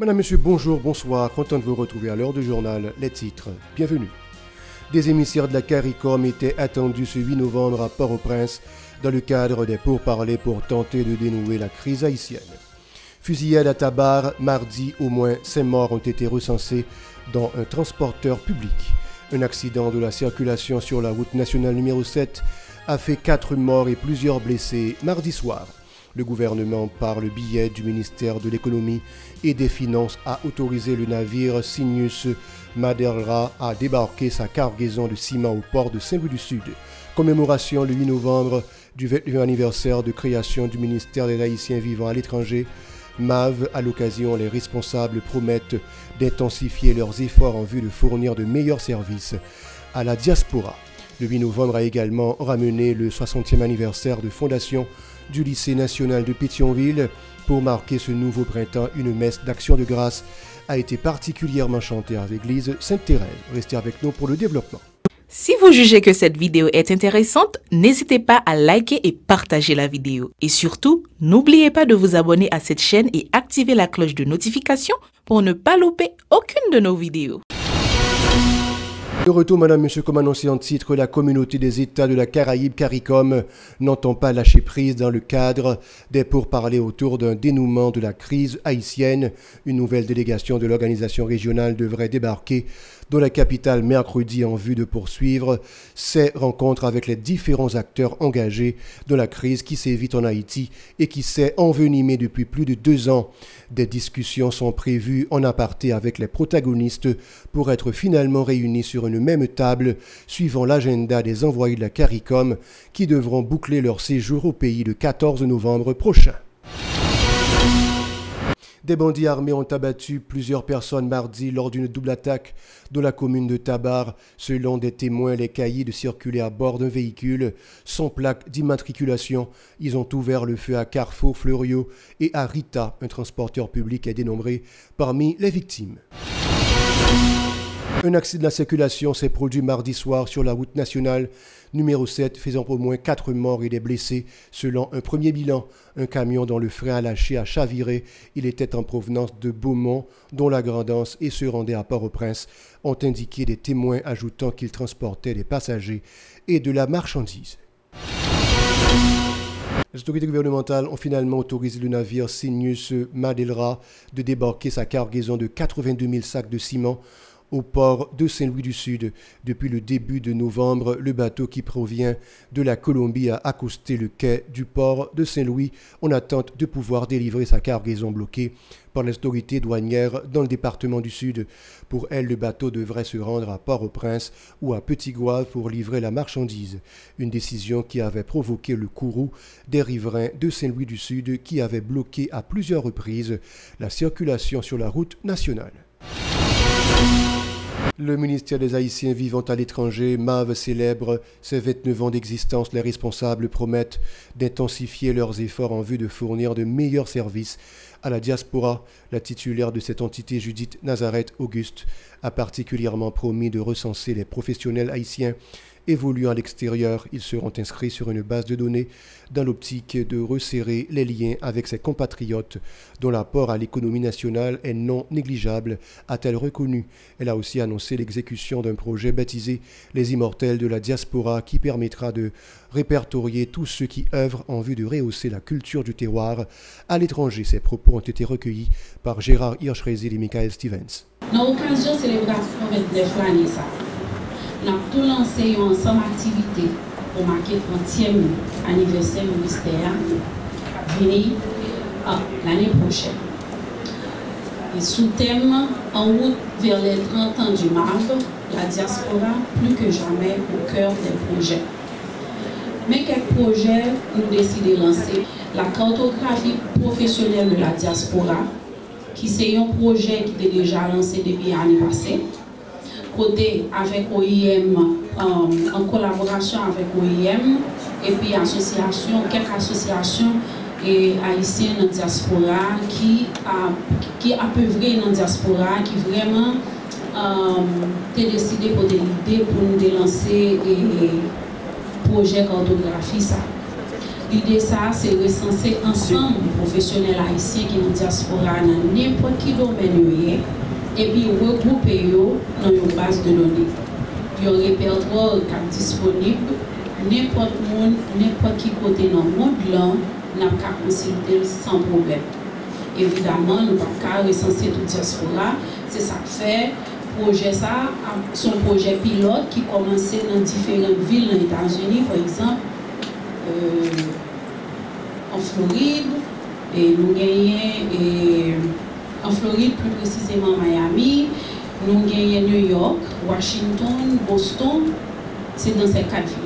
Madame, Monsieur, bonjour, bonsoir, content de vous retrouver à l'heure du journal. Les titres, bienvenue. Des émissaires de la CARICOM étaient attendus ce 8 novembre à Port-au-Prince dans le cadre des pourparlers pour tenter de dénouer la crise haïtienne. Fusillade à Tabar, mardi, au moins 5 morts ont été recensés dans un transporteur public. Un accident de la circulation sur la route nationale numéro 7 a fait 4 morts et plusieurs blessés mardi soir. Le gouvernement, par le biais du ministère de l'Économie et des Finances, a autorisé le navire Sinus Madeira à débarquer sa cargaison de ciment au port de Saint-Louis-du-Sud. Commémoration le 8 novembre du 20e anniversaire de création du ministère des Haïtiens vivant à l'étranger. MAV, à l'occasion, les responsables promettent d'intensifier leurs efforts en vue de fournir de meilleurs services à la diaspora. Le 8 novembre a également ramené le 60e anniversaire de fondation du lycée national de Pétionville. Pour marquer ce nouveau printemps, une messe d'action de grâce a été particulièrement chantée à l'église Sainte-Thérèse. Restez avec nous pour le développement. Si vous jugez que cette vidéo est intéressante, n'hésitez pas à liker et partager la vidéo. Et surtout, n'oubliez pas de vous abonner à cette chaîne et activer la cloche de notification pour ne pas louper aucune de nos vidéos. De retour, Madame, Monsieur, comme annoncé en titre, la communauté des États de la Caraïbe, CARICOM, n'entend pas lâcher prise dans le cadre des pourparlers autour d'un dénouement de la crise haïtienne. Une nouvelle délégation de l'organisation régionale devrait débarquer dans la capitale mercredi en vue de poursuivre ces rencontres avec les différents acteurs engagés dans la crise qui sévit en Haïti et qui s'est envenimée depuis plus de 2 ans. Des discussions sont prévues en aparté avec les protagonistes pour être finalement réunis sur une même table, suivant l'agenda des envoyés de la CARICOM qui devront boucler leur séjour au pays le 14 novembre prochain. Des bandits armés ont abattu plusieurs personnes mardi lors d'une double attaque dans la commune de Tabar. Selon des témoins, les caïds circulaient à bord d'un véhicule sans plaque d'immatriculation. Ils ont ouvert le feu à Carrefour Fleuriot et à Rita. Un transporteur public est dénombré parmi les victimes. Un accident de la circulation s'est produit mardi soir sur la route nationale numéro 7, faisant au moins 4 morts et des blessés. Selon un premier bilan, un camion dont le frein a lâché a chaviré. Il était en provenance de Beaumont, dont la Grandance, et se rendait à Port-au-Prince, ont indiqué des témoins ajoutant qu'il transportait des passagers et de la marchandise. Les autorités gouvernementales ont finalement autorisé le navire Sinus Madeira de débarquer sa cargaison de 82 000 sacs de ciment au port de Saint-Louis-du-Sud. Depuis le début de novembre, le bateau qui provient de la Colombie a accosté le quai du port de Saint-Louis en attente de pouvoir délivrer sa cargaison bloquée par les autorités douanières dans le département du Sud. Pour elle, le bateau devrait se rendre à Port-au-Prince ou à Petit-Gouave pour livrer la marchandise. Une décision qui avait provoqué le courroux des riverains de Saint-Louis-du-Sud qui avaient bloqué à plusieurs reprises la circulation sur la route nationale. Le ministère des Haïtiens vivant à l'étranger, MAV, célèbre ses 29 ans d'existence. Les responsables promettent d'intensifier leurs efforts en vue de fournir de meilleurs services à la diaspora. La titulaire de cette entité, Judith Nazareth Auguste, a particulièrement promis de recenser les professionnels haïtiens évoluant à l'extérieur. Ils seront inscrits sur une base de données dans l'optique de resserrer les liens avec ses compatriotes dont l'apport à l'économie nationale est non négligeable, a-t-elle reconnu. Elle a aussi annoncé l'exécution d'un projet baptisé Les Immortels de la Diaspora qui permettra de répertorier tous ceux qui œuvrent en vue de rehausser la culture du terroir à l'étranger. Ces propos ont été recueillis par Gérard Hirschrezi et Michael Stevens. Dans l'occasion de célébration 29 l'année, nous avons tout lancé une ensemble d'activités pour marquer le 30e anniversaire du ministère venir l'année prochaine. Et sous thème en route vers les 30 ans du MAV, la diaspora plus que jamais au cœur des projets. Mais quelques projets nous décidons de lancer la cartographie professionnelle de la diaspora, qui c'est un projet qui était déjà lancé depuis l'année passée. Côté avec OIM, en collaboration avec OIM et puis quelques associations haïtiennes dans la diaspora qui œuvrent dans la diaspora, qui vraiment ont décidé pour l'idée pour nous lancer et projet cartographie. L'idée ça, c'est recenser ensemble les professionnels haïtiens qui sont dans la diaspora dans n'importe quel domaine et puis regrouper dans une base de données. Il y a un répertoire qui est disponible, n'importe qui côté dans le monde là, n'a qu'à consulter sans problème. Évidemment, nous ne pouvons pas recenser toute diaspora, c'est ça que fait. Projet ça, son projet pilote qui commençait dans différentes villes aux États-Unis, par exemple, en Floride, et nous gagnons en Floride, plus précisément Miami, nous gagnons New York, Washington, Boston, c'est dans ces 4 villes.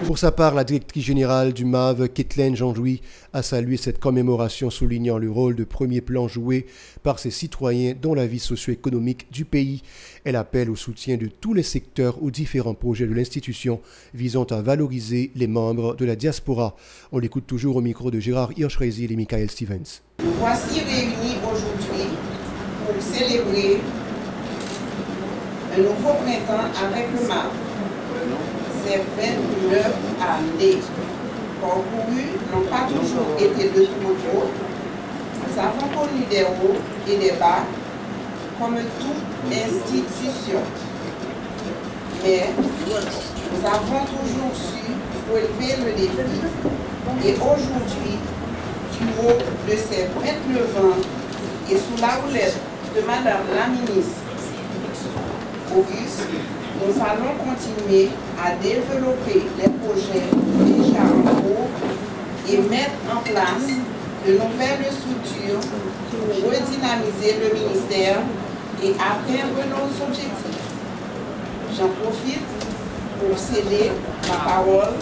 Pour sa part, la directrice générale du MAV, Kathleen Jean-Louis, a salué cette commémoration, soulignant le rôle de premier plan joué par ses citoyens dans la vie socio-économique du pays. Elle appelle au soutien de tous les secteurs aux différents projets de l'institution visant à valoriser les membres de la diaspora. On l'écoute toujours au micro de Gérard Hirschreisi et Michael Stevens. Nous voici réunis aujourd'hui pour célébrer un nouveau printemps avec le MAV. Ces 29 années parcourues n'ont pas toujours été de tout repos. Nous avons connu des hauts et des bas, comme toute institution. Mais nous avons toujours su relever le défi. Et aujourd'hui, du haut de ces 29 ans et sous la houlette de Madame la ministre Auguste, nous allons continuer à développer les projets déjà en cours et mettre en place de nouvelles structures pour redynamiser le ministère et atteindre nos objectifs. J'en profite pour céder la parole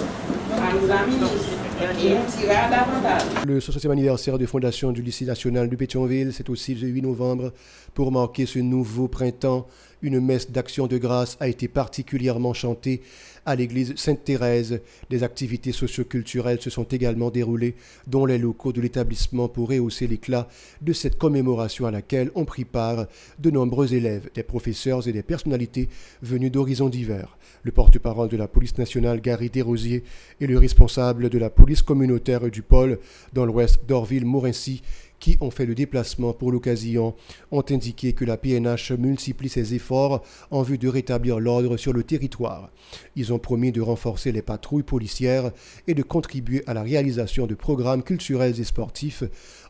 à la ministre qui nous dira davantage. Le 60e anniversaire de fondation du lycée national de Pétionville, c'est aussi le 8 novembre. Pour marquer ce nouveau printemps, une messe d'action de grâce a été particulièrement chantée à l'église Sainte-Thérèse. Des activités socioculturelles se sont également déroulées dans les locaux de l'établissement pour rehausser l'éclat de cette commémoration à laquelle ont pris part de nombreux élèves, des professeurs et des personnalités venues d'horizons divers. Le porte-parole de la police nationale, Gary Desrosiers, et le responsable de la police communautaire du pôle dans l'ouest d'Orville-Morincy, qui ont fait le déplacement pour l'occasion, ont indiqué que la PNH multiplie ses efforts en vue de rétablir l'ordre sur le territoire. Ils ont promis de renforcer les patrouilles policières et de contribuer à la réalisation de programmes culturels et sportifs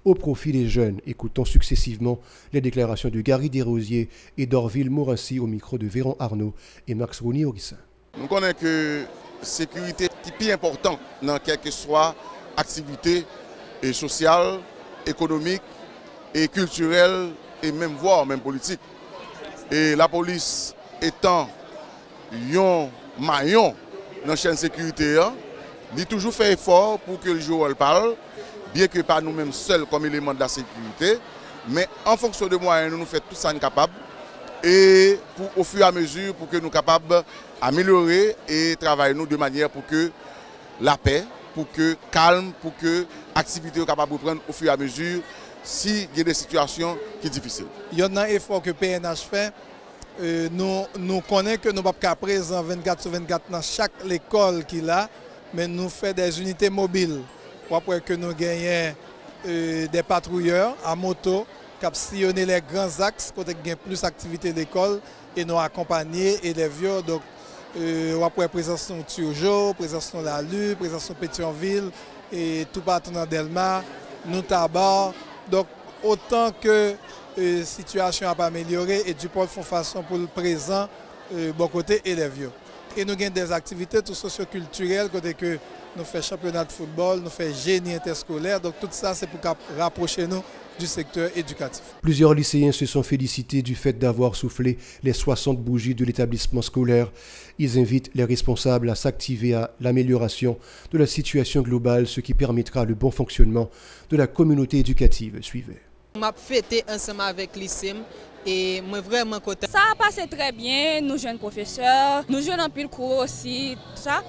au profit des jeunes. Écoutons successivement les déclarations de Gary Desrosiers et d'Orville-Morincy au micro de Véron Arnaud et Max Rouni-Orissin. Nous connaissons que la sécurité est plus importante dans quelle que soit activité sociale, économique et culturelle et même voire même politique. Et la police étant un maillon dans la chaîne de sécurité, il toujours fait effort pour que le joueur parle, bien que pas nous-mêmes seuls comme élément de la sécurité, mais en fonction de moyens, nous faisons tout ça capable et au fur et à mesure pour que nous soyons capables d'améliorer et travailler nous de manière pour que la paix, pour que calme, pour que l'activité soit capable de prendre au fur et à mesure s'il y a des situations qui sont difficiles. Il y a un effort que PNH fait. Nous connaissons que nous ne sommes pas présents 24/24 dans chaque école qu'il a, mais nous faisons des unités mobiles. Après que nous gagnons des patrouilleurs à moto qui sillonnent les grands axes, côté qu'il y a plus d'activités d'école et nous accompagnons les élèves. Donc, après présence de Turgeau, présence de la Lue, présence de Pétionville et tout partout dans Delma, nous tabac. Donc autant que la situation a pas amélioré et du pôle font façon pour le présent, bon côté élèves. Et nous avons des activités tout socioculturelles, côté que nous faisons championnat de football, nous faisons génie interscolaire. Donc tout ça c'est pour rapprocher nous du secteur éducatif. Plusieurs lycéens se sont félicités du fait d'avoir soufflé les 60 bougies de l'établissement scolaire. Ils invitent les responsables à s'activer à l'amélioration de la situation globale, ce qui permettra le bon fonctionnement de la communauté éducative. Suivez. On m'a fêté ensemble avec l'ICEM et moi vraiment content. Ça a passé très bien, nous jeunes professeurs, nous jouons en pile cours aussi, tout ça.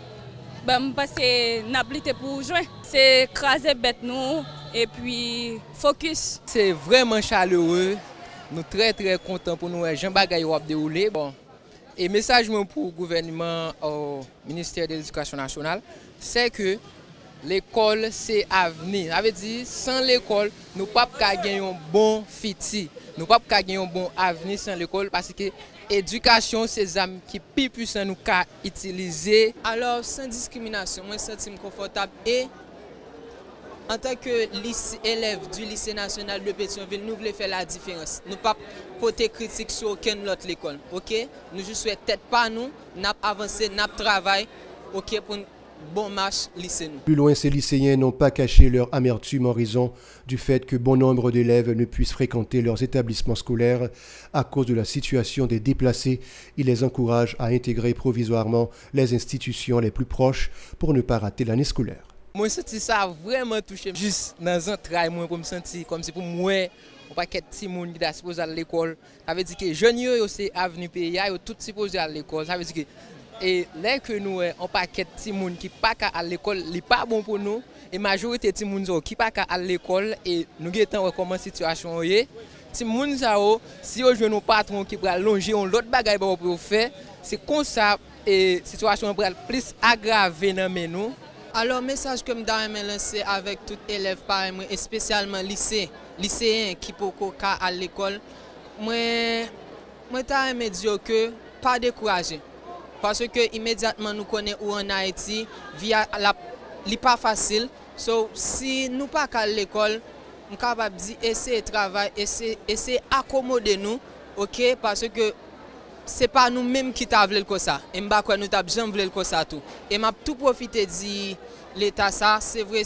Ben, parce que nous avons pour jouer. C'est craser bête nous et puis focus. C'est vraiment chaleureux. Nous sommes très contents pour nous. Jean Bagay a déroulé. Bon. Et message pour le gouvernement au ministère de l'Éducation nationale, c'est que l'école c'est avenir. Ça veut dire sans l'école, nous ne pouvons pas gagner un bon futur. Nous ne pouvons pas gagner un bon avenir sans l'école parce que l'éducation, c'est les armes qui plus puissants nous pouvons utiliser. Alors, sans discrimination, moi, je me sens confortable et en tant qu'élève du lycée national de Pétionville, nous voulons faire la différence. Nous ne pouvons pas porter critique sur aucune autre école. Okay? Nous juste souhaitons tête pas nous, nous avancer, nous travailler pour une bonne marche lycée. Plus loin, ces lycéens n'ont pas caché leur amertume en raison du fait que bon nombre d'élèves ne puissent fréquenter leurs établissements scolaires à cause de la situation des déplacés. Ils les encouragent à intégrer provisoirement les institutions les plus proches pour ne pas rater l'année scolaire. Moi, je sens ça vraiment touché. Juste dans un travail, pour me sentir comme si pour moi, on pas qu'être petit monde qui est supposé aller à l'école. Ça veut dire que les jeunes, c'est avenir pays, ils sont tous supposés aller à l'école. Ça veut dire que et là que nous on pas qu'être petit monde qui pas à l'école, n'est pas bon pour nous. Et majorité de monde qui pas à l'école et nous guettons comment situation est. Si monde ça si on joue nos patrons qui va longer on l'autre bagaille pour faire, c'est comme ça et situation va plus aggraver dans nous. Alors, le message que je dois lancer avec tous les élèves, et spécialement lycéens qui peuvent aller à l'école, moi, je veux dire que pas décourager. Parce que immédiatement nous connaissons où en Haïti, n'est pas facile. So, si nous ne sommes pas à l'école, nous sommes capables de dire essayer de travailler, essayer d'accommoder nous, ok? Parce que ce n'est pas nous-mêmes qui t'avons comme ça. Et nous t'avons jamais comme ça tout. Et je tout profiter de l'État ça, c'est vrai,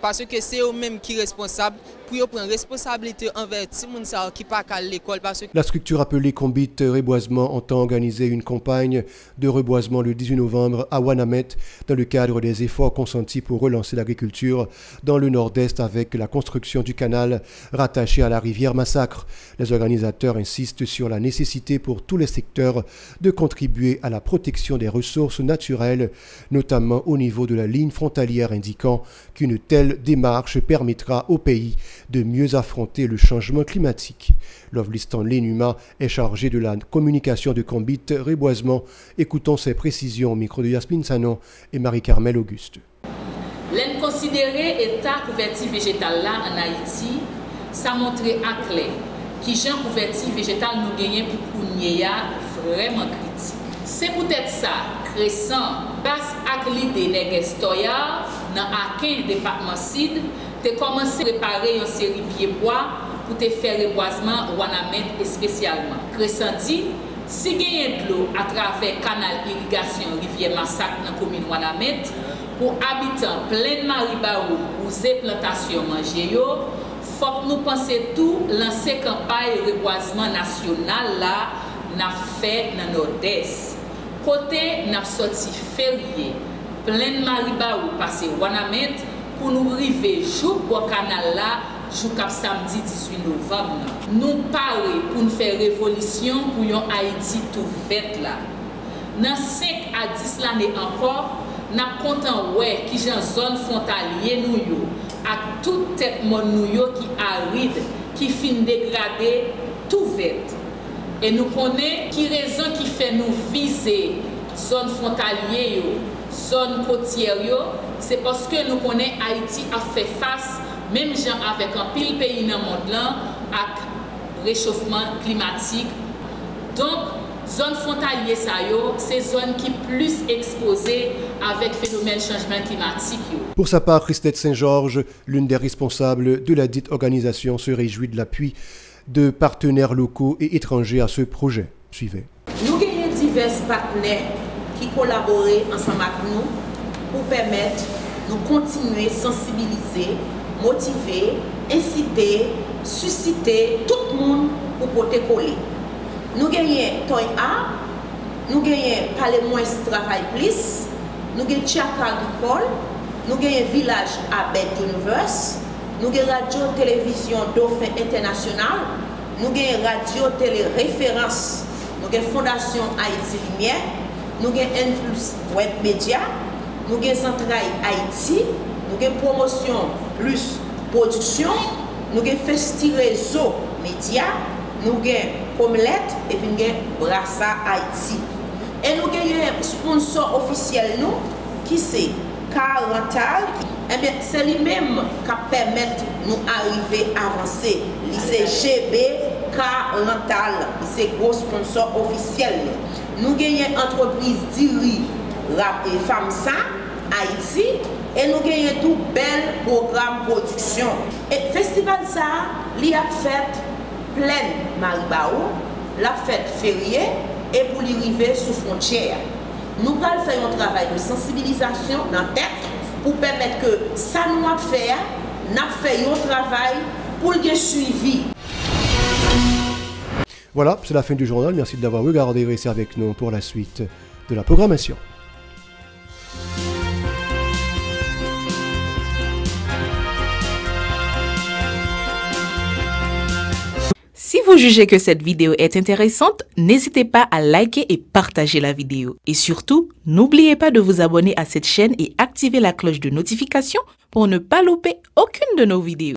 parce que c'est eux-mêmes qui sont responsables pour prendre responsabilité envers tout le monde qui ne pas à l'école. La structure appelée Combit Reboisement entend organiser une campagne de reboisement le 18 novembre à Ouanamet dans le cadre des efforts consentis pour relancer l'agriculture dans le nord-est avec la construction du canal rattaché à la rivière Massacre. Les organisateurs insistent sur la nécessité pour tous les secteurs de contribuer à la protection des ressources naturelles, notamment au niveau de la ligne frontalière indiquant qu'une telle démarche permettra au pays de mieux affronter le changement climatique. Lovely Stanley Numa est chargé de la communication de Combit Reboisement. Écoutons ses précisions au micro de Yasmine Sanon et Marie-Carmel Auguste. L'inconsidéré état couverture végétale là en Haïti, ça montre à clair qui genre couverture végétale nous gagnons pour Kounyea vraiment critique. C'est peut-être ça, Crescent, basse ak l'idée Negestoya, dans Akin, département Sud, te commencé à préparer une série de pieds bois pour te faire reboisement Ouanamet et spécialement. Crescent dit, si il y a de l'eau à travers canal irrigation rivière Massacre dans la commune Ouanamet, pour habitants plein Maribaou ou ces plantations manger yo, faut que nous pensions tout lancer campagne reboisement national là, n'a fait dans le nord-est. Côté n'a sorti férié, plein Maribaou passé Ouanamet pour nous arriver jour au canal là, jour cap samedi 18 novembre. Nous parler pour nous faire révolution pour un Haïti tout vert là. Dans 5 à 10 l'année encore, n'a content ouais qui j'en zone frontalier nous yo à toute tête mon nous yo qui aride qui fin dégradé tout vert. Et nous connaissons qui raison qui fait nous viser zone frontalier yo, zone côtière yo, c'est parce que nous connaissons Haïti a fait face même gens avec un pile pays dans le monde là avec réchauffement climatique. Donc zone frontalière ça yo, c'est zone qui plus exposée avec phénomène changement climatique yo. Pour sa part, Christette Saint-Georges, l'une des responsables de la dite organisation, se réjouit de l'appui de partenaires locaux et étrangers à ce projet. Suivez. Nous avons divers partenaires qui collaborent ensemble avec nous pour permettre de continuer à sensibiliser, motiver, inciter, susciter tout le monde pour porter coller. Nous gagnons Toy A, nous gagnons Parler moins travail plus, nous gagnons Théâtre agricole, nous gagnons Village Abed Universe, nous gagnons Radio Télévision Dauphin International, nous gagnons Radio Télé Référence, nous gagnons Fondation Haïti Lumière, nous gagnons N+ Web Media, nous gagnons Centrail Haïti, nous gagnons Promotion Plus Production, nous gagnons Festi Réseau Média, nous gagnons Comlette et puis nous gagnons Brassa Haïti. Et nous gagnons un sponsor officiel nous qui c'est Car Rental, eh bien, c'est lui-même qui permet de nous arriver à avancer. C'est GBK Rental, c'est gros sponsor officiel. Nous gagnons entreprise Diri Rap et FAMSA, Haïti, et nous gagnons tout bel programme production. Et festival ça, il a fait plein Maribao, la fête fériée, et pour y arriver sous frontière. Nous allons faire un travail de sensibilisation dans la tête pour permettre que ça nous a fait, nous avons fait un travail pour le suivi. Voilà, c'est la fin du journal. Merci de l'avoir regardé et restez avec nous pour la suite de la programmation. Si vous jugez que cette vidéo est intéressante, n'hésitez pas à liker et partager la vidéo. Et surtout, n'oubliez pas de vous abonner à cette chaîne et activer la cloche de notification pour ne pas louper aucune de nos vidéos.